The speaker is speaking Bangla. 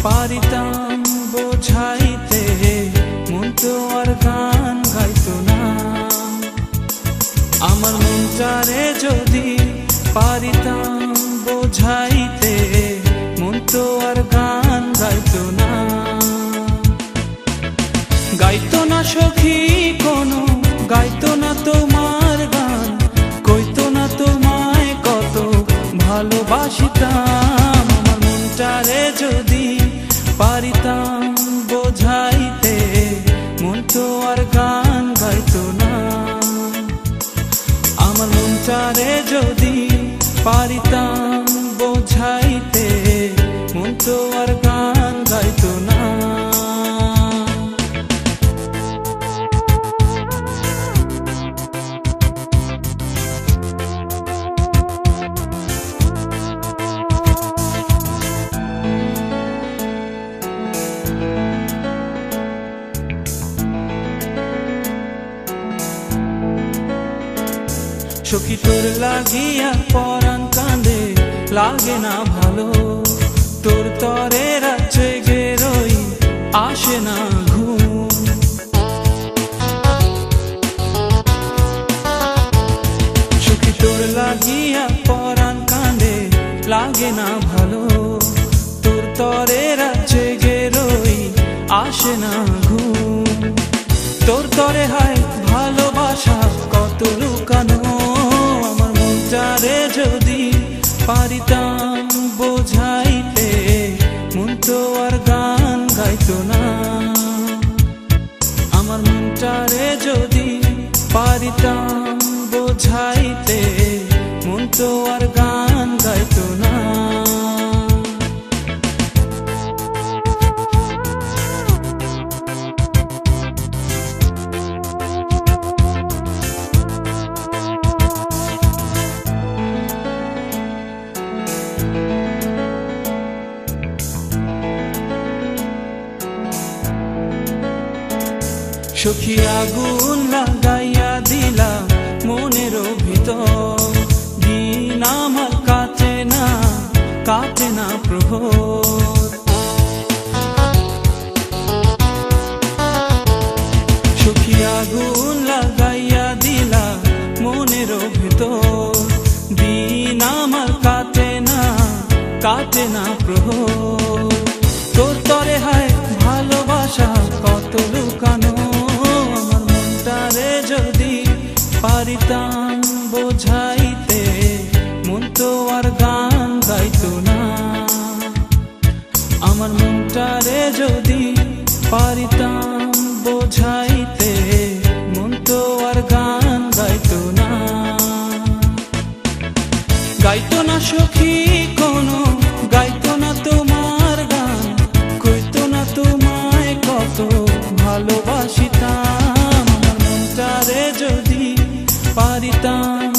পারিতাম বোঝাইতে, মন তো আর গান গাইতো না। আমার মনটারে যদি পারিতাম বোঝাইতে, মন তো আর গান গাইতো না। গাইতো না সখী কোনো, গাইতো না তোমার গান, কইতো না তোমায় কত ভালোবাসিতাম। আমার মনটারে যদি পারিতাম বোঝাইতে, মন তো আর গান গাইতো না। আমার মনটারে যদি পারিতাম বোঝাইতে, মন তো আর গান গাইতো না। সখী তোর লাগিয়া পরাণ কাঁদে, লাগে না ভালো। তোর তরে রাত জেগে রই, আসে না ঘুম। সখী তোর লাগিয়া পরাণ কাঁদে, লাগে না ভালো। তোর তরে রাত জেগে রই, আসে না ঘুম। তোর তরে হায় ভালোবাসা কত লুকানো। আমার মনটারে যদি পারিতাম বোঝাইতে, মন তো আর গান গাইতো না। আমার মনটারে যদি পারিতাম বোঝাইতে, মন তো আর গান গাইতো না। সখী আগুন লাগাইয়া দিলা মনের ভিতর, দিন আমার কাটে না, কাটে না প্রহর। সখী আগুন লাগাইয়া দিলা মনের ভিতর, দিন আমার কাটে না, কাটে না প্রহর। তোর তরে হায় ভালোবাসা কত লুকানো। আমার মনটারে যদি পারিতাম বোঝাইতে, মন তো আর গান গাইতো না। আমার মনটারে যদি পারিতাম বোঝাইতে, মন তো আর গান গাইতো না। গাইতো না সখী কোনো, গাইতো না তোমার গান, কইতো না তোমায় কত ভালোবাসিতাম। আমার মনটারে যদি পারিতাম